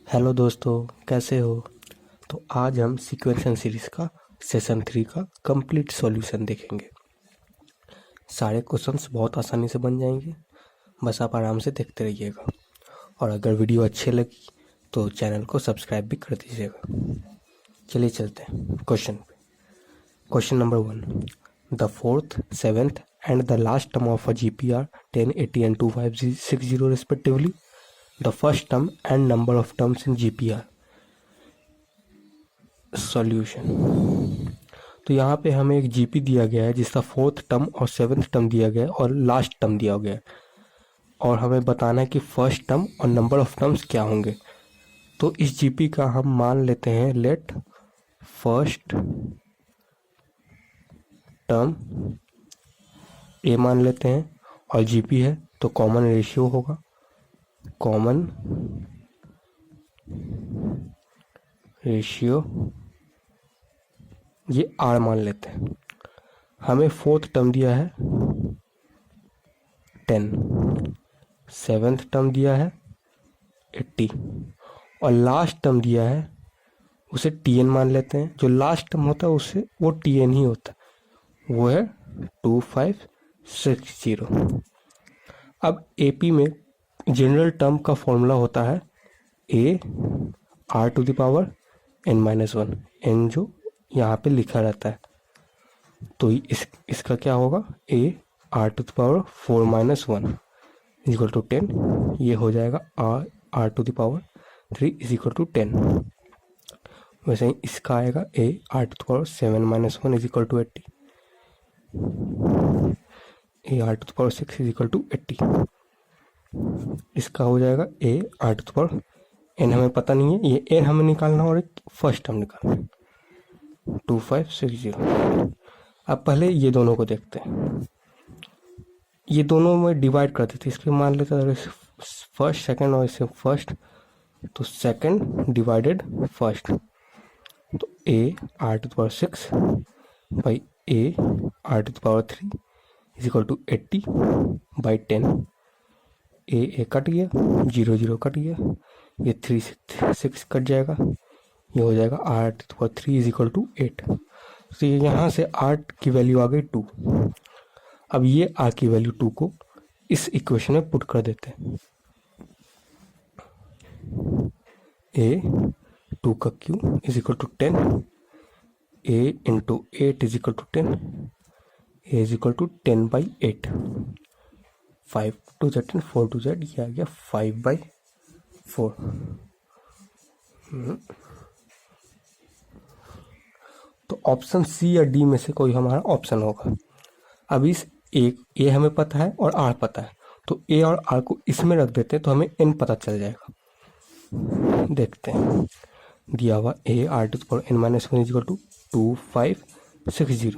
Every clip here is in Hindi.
हेलो दोस्तों, कैसे हो। तो आज हम सीक्वेंशन सीरीज का सेशन 3 का कंप्लीट सॉल्यूशन देखेंगे। सारे क्वेश्चंस बहुत आसानी से बन जाएंगे, बस आप आराम से देखते रहिएगा। और अगर वीडियो अच्छी लगी तो चैनल को सब्सक्राइब भी कर दीजिएगा। चलिए चलते हैं क्वेश्चन पे। Question number 1, the fourth, seventh and the last term of a GPR 1080 and 2560 respectively, the first term and number of terms in GPR solution. तो यहाँ पे हमें एक जीपी दिया गया है जिसका फोर्थ टर्म और सेवेंथ टर्म दिया गया है और लास्ट टर्म दिया गया है, और हमें बताना है कि फर्स्ट टर्म और नंबर ऑफ टर्म्स क्या होंगे। तो इस जीपी का हम मान लेते हैं लेट फर्स्ट टर्म ए मान लेते हैं, और जीपी है तो कॉमन रेशियो होगा, कॉमन रेशियो ये आर मान लेते हैं। हमें फोर्थ टर्म दिया है 10, सेवेंथ टर्म दिया है 80 और लास्ट टर्म दिया है उसे TN मान लेते हैं। जो लास्ट टर्म होता है उससे वो TN ही होता है, वो है 2560। अब AP में जनरल टर्म का फॉर्मूला होता है A R⁻n -1, n जो यहाँ पे लिखा रहता है। तो इसका क्या होगा, A R⁴ -1 इक्वल टू 10, ये हो जाएगा R⁻³ = 10। वैसे ही इसका आएगा A R⁷ -1 equal to 80, A R⁶ equal to 80। इसका हो जाएगा A R⁻n, हमें पता नहीं है, ये n हमें निकालना और एक फर्स्ट टर्म निकालना, 2560। अब पहले ये दोनों को देखते हैं। ये दोनों में डिवाइड करते थे, इसके मान लेते हैं फर्स्ट सेकंड और इसे फर्स्ट, तो सेकंड डिवाइडेड फर्स्ट, तो A R⁶ by A R⁻³ equal to 80/10। A cut गया, 0 कट गया, ये 3 से 6 कट जाएगा, ये हो जाएगा R⁻³ इक्वल टू 8। तो यहाँ से R की वैल्यू आ गई 2। अब ये R की वैल्यू 2 को इस इक्वेशन में पुट कर देते हैं। A 2 का cube is equal to 10, A into 8 is equal to 10, A is equal to 10/8, 5 2 Z 10, 4 2 Z, ये आ गया 5/4। तो ऑप्शन सी या डी में से कोई हमारा ऑप्शन होगा। अब इस एक ए हमें पता है और आर पता है, तो ए और आर को इसमें रख देते हैं तो हमें एन पता चल जाएगा। देखते हैं, दिया हुआ A R⁻n -1 इक्वल टू 2560।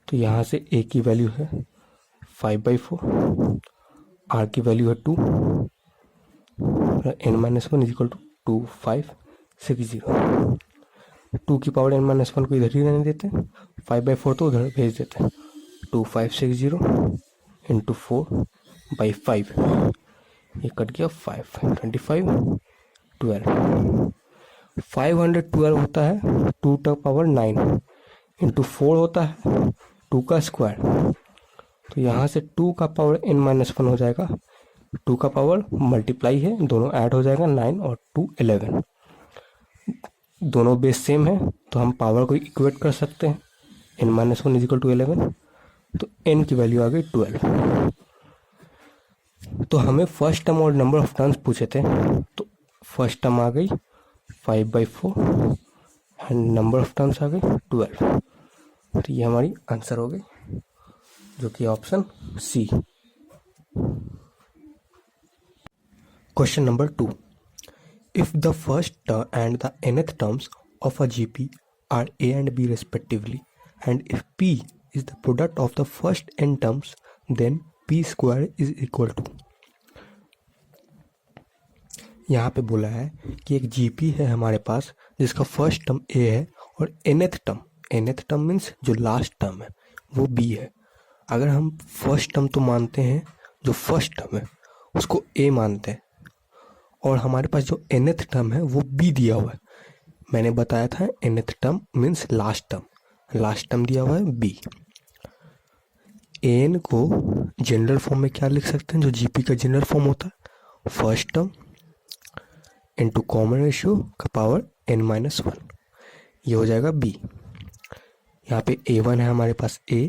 तो यहाँ से A की वैल्यू है 5/4, R की वैल्यू है 2, n -1 इक्वल टू 2560। 2 की पावर n -1 को इधर ही रहने देते हैं, 5/4 तो उधर भेज देते हैं, 2560 इंटू 4/5, ये कट गया 5, 25 12, 512 होता है 2 का पावर 9 इंटू 4 होता है 2 का स्क्वायर। तो यहाँ से 2 का पावर n -1 हो जाएगा, 2 का पावर मल्टीप्लाई है, दोनों ऐड हो जाएगा, 9 और 2 11। दोनों बेस सेम है तो हम पावर को इक्वेट कर सकते हैं, n -1 इक्वल टू 11, तो n की वैल्यू आ गई 12। तो हमें फर्स्ट टर्म और नंबर ऑफ टर्म्स पूछे थे, तो फर्स्ट टर्म आ गई 5/4 एंड नंबर ऑफ टर्म्स आ गई 12। तो ये हमारी आंसर हो गई, जो कि option C. Question number 2, if the first and the nth terms of a GP are A and B respectively, and if P is the product of the first n terms, then P square is equal to। यहाँ पे बोला है कि एक GP है हमारे पास जिसका फर्स्ट टर्म A है और nth टर्म मीन्स जो लास्ट टर्म है वो B है। अगर हम फर्स्ट टर्म तो मानते हैं, जो फर्स्ट टर्म है उसको A मानते हैं, और हमारे पास जो nth टर्म है वो b दिया हुआ है। मैंने बताया था nth term means last term दिया हुआ है b। an को जनरल फॉर्म में क्या लिख सकते हैं, जो जीपी का जनरल फॉर्म होता है, first term into common ratio का पावर n-1, ये हो जाएगा b। यहाँ पे a1 है हमारे पास a,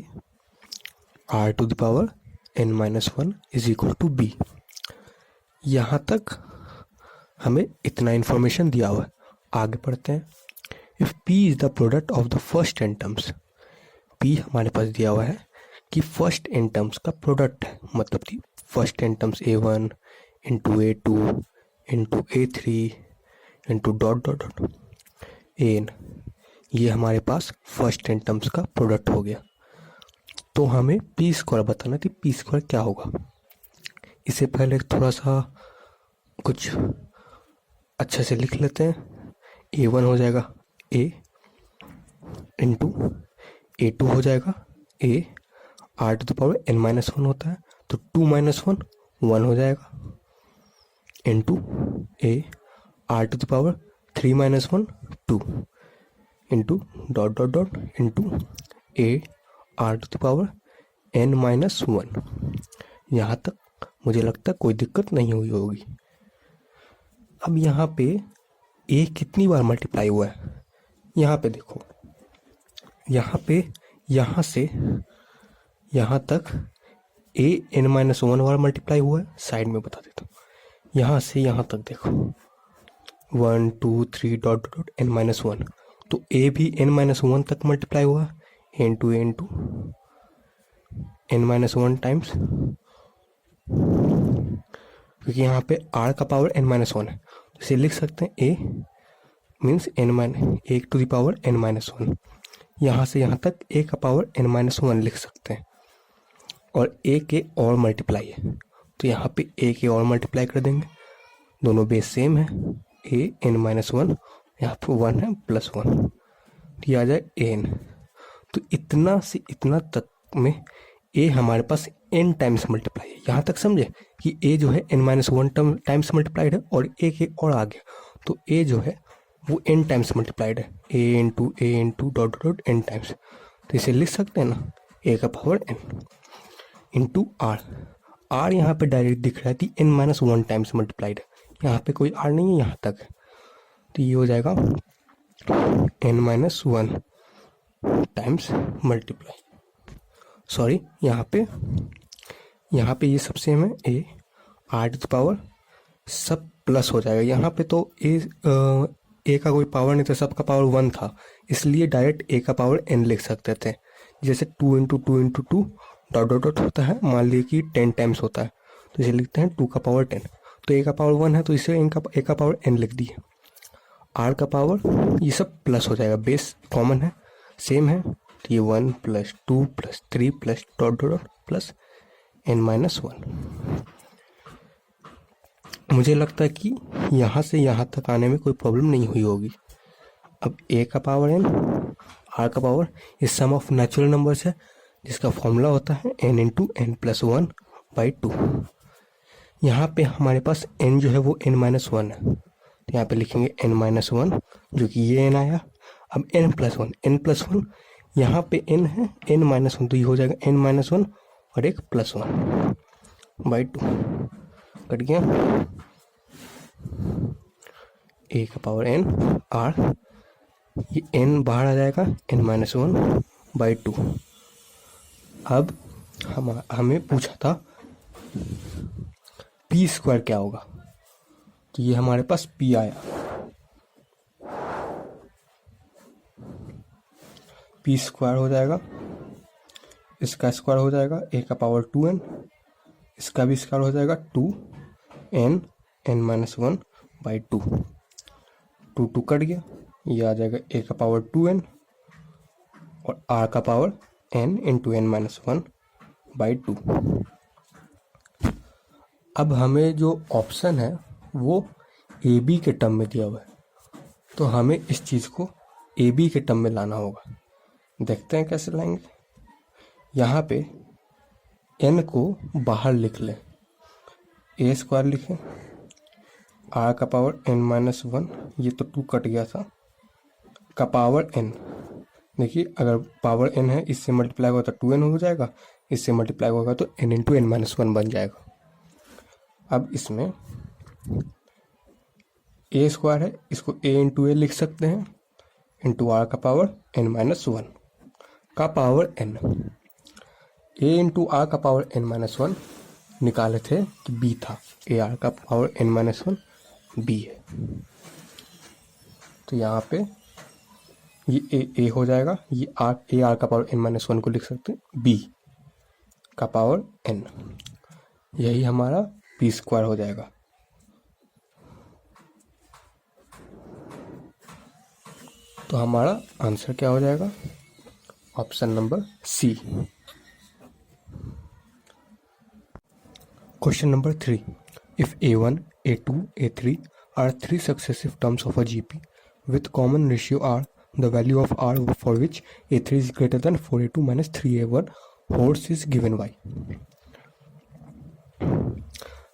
r to the power n-1 is equal to b। यहाँ तक हमें इतना इंफॉर्मेशन दिया हुआ है। आगे पढ़ते हैं। If p is the product of the first n terms, p हमारे पास दिया हुआ है कि फर्स्ट n टर्म्स का प्रोडक्ट है, मतलब कि first n terms a1 into a2 into a3 into dot dot dot an, ये हमारे पास फर्स्ट n टर्म्स का प्रोडक्ट हो गया। तो हमें पी स्क्वायर बताना कि पी स्क्वायर क्या होगा। इससे पहले थोड़ा सा कुछ अच्छे से लिख लेते हैं। a1 हो जाएगा a इंटू a2 हो जाएगा a, r to the power n-1 होता है तो 2-1 1 हो जाएगा, into a, r to the power 3-1 2 into dot dot dot into a, r to the power n-1। यहाँ तक मुझे लगता है कोई दिक्कत नहीं हुई होगी। अब यहाँ पे a कितनी बार मल्टीप्लाई हुआ है, यहाँ पे देखो, यहाँ पे यहाँ से यहाँ तक a n-1 बार मल्टीप्लाई हुआ है। साइड में बता देता हूँ, यहाँ से यहाँ तक देखो 1 2 3 डॉट डॉट n-1, तो a भी n-1 तक मल्टीप्लाई हुआ है, n टू n-1 टाइम्स, क्योंकि यहाँ पे r का पावर n-1 है तो इसे लिख सकते हैं a means a to the power n-1। यहाँ से यहाँ तक a का पावर n-1 लिख सकते हैं, और a के और मल्टीप्लाई है तो यहाँ पे a के और मल्टीप्लाई कर देंगे, दोनों बेस सेम है, a n-1, यहाँ पे 1 है प्लस 1, तो ये आ जाए n। तो इतना से इतना तक में a हमारे पास n टाइम्स मल्टीप्लाई है। यहाँ तक समझे कि a जो है n-1 टाइम्स मल्टीप्लाइड है और a के और आगे, तो a जो है वो n टाइम्स मल्टीप्लाइड है, a into dot dot n times. तो इसे लिख सकते हैं ना, a का पावर n इंटू r यहाँ पे डायरेक्ट दिख रहा है कि n-1 टाइम्स मल्टीप्लाइड है, यहाँ पे कोई r नहीं है, यहाँ तक है, तो ये हो जाएगा n-1 टाइम्स मल्टीप्लाई। सॉरी, यहाँ पे ये सब सेम है, a r to the power सब प्लस हो जाएगा। यहाँ पे तो a का कोई पावर नहीं था, सबका पावर 1 था, इसलिए डायरेक्ट a का पावर n लिख सकते थे। जैसे 2 into two dot dot dot होता है, मान लीजिए कि 10 टाइम्स होता है तो इसे लिखते हैं 2 का पावर 10, तो a का पावर 1 है तो इसे a का पावर n लिख दिए। r का पावर ये सब प्लस हो जाएगा, बेस कॉमन है, सेम है, तो ये 1 plus 2 plus 3 plus dot dot dot plus n-1। मुझे लगता है कि यहाँ से यहाँ तक आने में कोई प्रॉब्लम नहीं हुई होगी। अब a का पावर n, r का पावर, ये सम ऑफ नेचुरल नंबर्स है जिसका फॉर्मूला होता है n into n plus 1 by 2। यहाँ पे हमारे पास n जो है वो n-1 है, तो यहाँ पे लिखेंगे n-1 जो कि ये n आया। अब n प्लस 1 यहाँ पे n है n-1, तो ये हो जाएगा n-1 और एक प्लस 1 बाई 2, कट गया, a का पावर n r, ये n बाहर आ जाएगा n-1 बाई 2। अब हमें पूछा था पी स्क्वायर क्या होगा, तो ये हमारे पास p आया, पी स्क्वायर हो जाएगा, इसका स्क्वायर हो जाएगा a का पावर 2n, इसका भी स्क्वायर हो जाएगा 2n n-1 बाई 2, 2 कट गया, ये आ जाएगा a का पावर 2n और r का power n into n-1 by 2। अब हमें जो ऑप्शन है वो ए बी के टर्म में दिया हुआ है, तो हमें इस चीज़ को ए बी के टर्म में लाना होगा। देखते हैं कैसे लाएंगे। यहाँ पे n को बाहर लिख लें, a स्क्वायर लिखें आर का पावर एन माइनस वन, ये तो टू कट गया था, का पावर एन। देखिए अगर पावर एन है, इससे मल्टीप्लाई होगा तो टू एन हो जाएगा, इससे मल्टीप्लाई होगा तो N into N minus one बन जाएगा। अब इसमें ए स्क्वायर है, इसको ए इंटू ए लिख सकते हैं, इंटू आर का पावर एन माइनस वन का power N. A into R का पावर एन माइनस वन निकाले थे कि बी था, ए आर का power N minus one B है, तो यहाँ पे ये ए हो जाएगा, ये आर ए आर का पावर एन माइनस वन को लिख सकते हैं बी का पावर एन, यही हमारा बी स्क्वायर हो जाएगा। तो हमारा आंसर क्या हो जाएगा, option number C. Question number 3, if a1, a2, a3 are three successive terms of a GP with common ratio r, the value of r for which a3 is greater than 4a2 minus 3a1 horse is given by।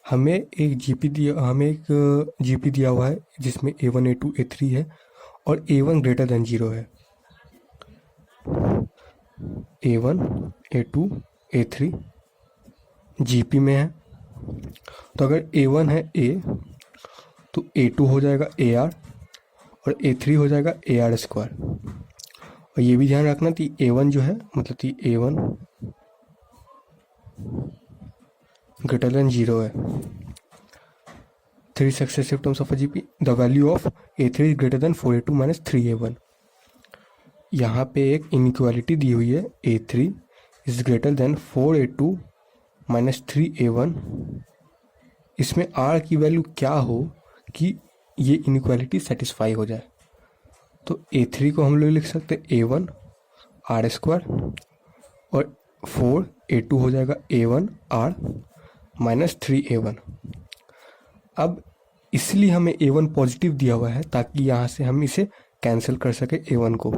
हमें एक जीपी दिया हुआ है जिसमें a1, a2, a3 है और a1 ग्रेटर देन 0 है। a1, a2, a3 जीपी में है, तो अगर a1 है a, तो a2 हो जाएगा ar और a3 हो जाएगा ar स्क्वायर। और ये भी ध्यान रखना कि a1 जो है मतलब कि a1 ग्रेटर देन 0 है। Three successive terms of a GP, the value of a3 is greater than 4a2 minus 3a1। यहाँ पे एक इनइक्वालिटी दी हुई है, a3 is greater than 4a2 minus 3a1। इसमें r की वैल्यू क्या हो कि ये इनइक्वालिटी सेटिस्फाई हो जाए। तो a3 को हम लोग लिख सकते हैं a1 r स्क्वायर और 4a2 हो जाएगा a1 r माइनस 3a1। अब इसलिए हमें a1 पॉजिटिव दिया हुआ है ताकि यहाँ से हम इसे कैंसिल कर सके a1 को।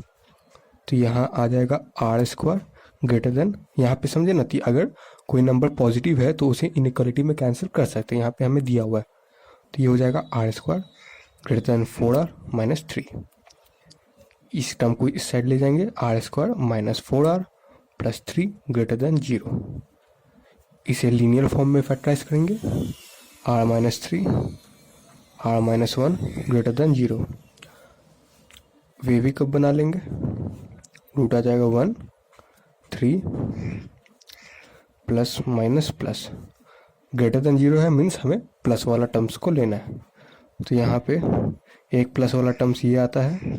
तो यहाँ आ जाएगा r स्क्वायर ग्रेटर देन, यहाँ पे समझे ना कि अगर कोई नंबर पॉजिटिव है तो उसे इनइक्वालिटी में कैंसिल कर सकते हैं, यहाँ पे हमें दिया हुआ है। तो ये हो जाएगा r square greater than 4r minus 3। इस टर्म को इस साइड ले जाएंगे, r square minus 4r plus 3 greater than 0। इसे लीनियर फॉर्म में फैक्टराइज करेंगे, r minus 3 r minus 1 greater than 0। वे भी कब बना लेंगे, रूट आ जाएगा 1 3 plus minus plus, greater than 0 है मीन्स हमें प्लस वाला टर्म्स को लेना है। तो यहाँ पे एक प्लस वाला टर्म्स ये आता है,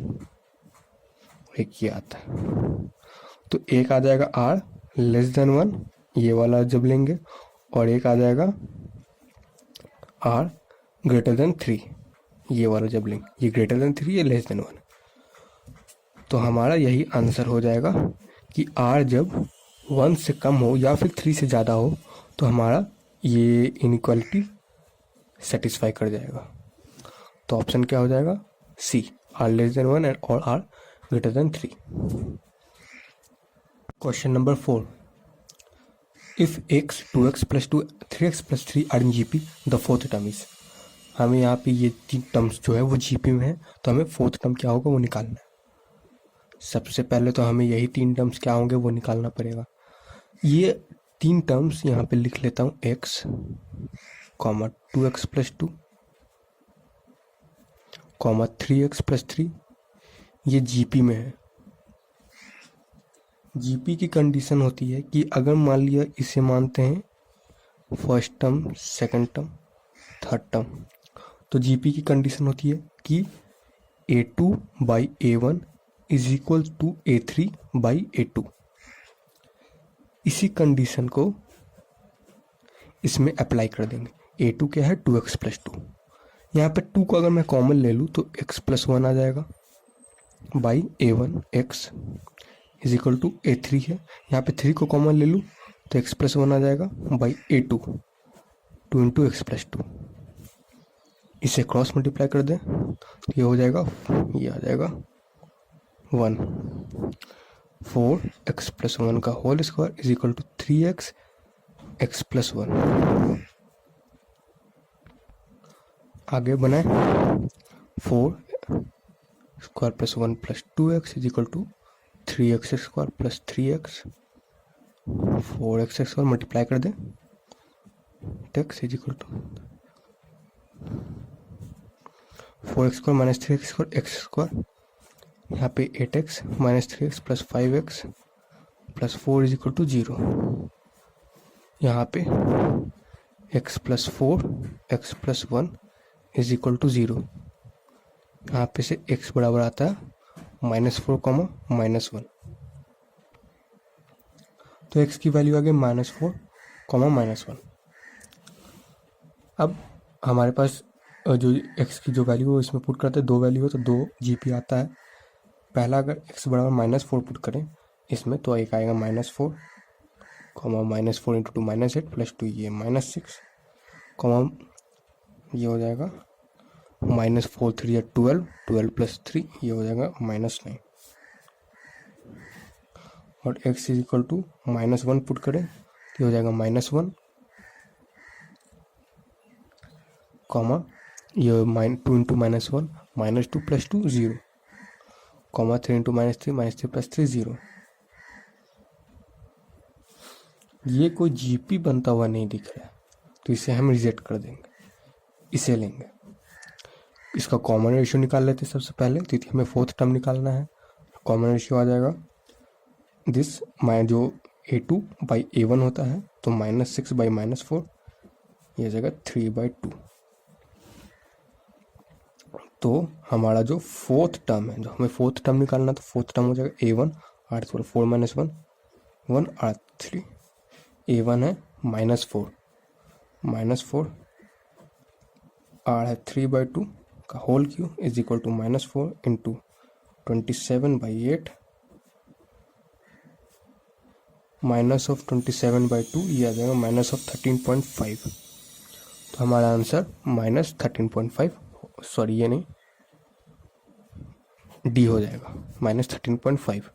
एक ये आता है। तो एक आ जाएगा r लेस देन 1, ये वाला जब लेंगे, और एक आ जाएगा r ग्रेटर देन 3, ये वाला जब लेंगे। ये ग्रेटर देन 3, ये लेस देन 1। तो हमारा यही आंसर हो जाएगा कि r जब 1 से कम हो या फिर 3 से ज़्यादा हो तो हमारा ये इनइक्वालिटी सेटिस्फाई कर जाएगा। तो ऑप्शन क्या हो जाएगा, C, r less than 1 and और r greater than 3। Question number 4, if x 2x plus 2 3x plus 3 are in GP the fourth term is. हमें यहाँ पे ये तीन टर्म्स जो है वो जीपी में है, तो हमें फोर्थ टर्म क्या होगा वो निकालना है। सबसे पहले तो हमें यही तीन टर्म्स क्या होंगे वो निकालना पड़ेगा। ये तीन टर्म्स यहाँ पे लिख लेता हूँ, x comma 2x plus 2 comma 3x plus 3, ये जीपी में है। जीपी की कंडीशन होती है कि अगर मान लिया इसे मानते हैं first term, second term, third term, तो जीपी की कंडीशन होती है कि a2 by a1 is equal to a3 by a2। इसी कंडीशन को इसमें अप्लाई कर देंगे। a2 क्या है, 2x प्लस 2। यहाँ पे 2 को अगर मैं कॉमन ले लूँ तो x प्लस 1 आ जाएगा by a1 x is equal to a3 है। यहाँ पे 3 को कॉमन ले लूँ तो x प्लस 1 आ जाएगा by a2 2 into x plus 2। इसे क्रॉस मल्टीप्लाई कर दें तो ये हो जाएगा, ये आ जाएगा 1 4x प्लस 1 का whole square is equal to 3x x plus 1। आगे बनाए 4 square plus 1 plus 2x is equal to 3x square plus 3x 4x square multiply कर दें x is equal to 4x square minus 3x square x square, यहाँ पे 8x minus 3x plus 5x plus 4 is equal to 0। यहाँ पे x plus 4 x plus 1 is equal to 0। यहाँ पे से x बराबर आता है -4 कॉमा -1, तो x की वैल्यू आ गई -4 कॉमा -1। अब हमारे पास जो x की जो वैल्यू है इसमें पुट करते हैं, दो वैल्यू है तो 2 GP आता है। पहला अगर x बराबर -4 पुट करें इसमें तो एक आएगा -4 कॉमा -4 इंटू 2 -8 प्लस 2 ये -6 कॉमा ये हो जाएगा -4 3 या 12 12 प्लस 3 ये हो जाएगा -9 और x is equal to -1 put करें ये हो जाएगा -1 कॉमा ये -2 into -1 -2 plus 2 0 comma 3 into -3 plus 3 0। ये कोई जीपी बनता हुआ नहीं दिख रहा है तो इसे हम रिजेक्ट कर देंगे, इसे लेंगे। इसका कॉमन रेशियो निकाल लेते हैं सबसे पहले, क्योंकि हमें फोर्थ टर्म निकालना है। कॉमन रेशियो आ जाएगा दिस जो a2 बाई a1 होता है तो -6 बाई -4 ये आ जाएगा 3/2। तो हमारा जो फोर्थ टर्म है, जो हमें फोर्थ टर्म निकालना तो फोर्थ टर्म हो जाएगा a1 r² 4 -1 1 r3। a1 है -4 r है 3/2 का whole cube is equal to -4 into 27/8 -27/2 ये आ जाएगा -13.5। तो हमारा आंसर -13.5 सॉरी ये नहीं डी हो जाएगा -13.5।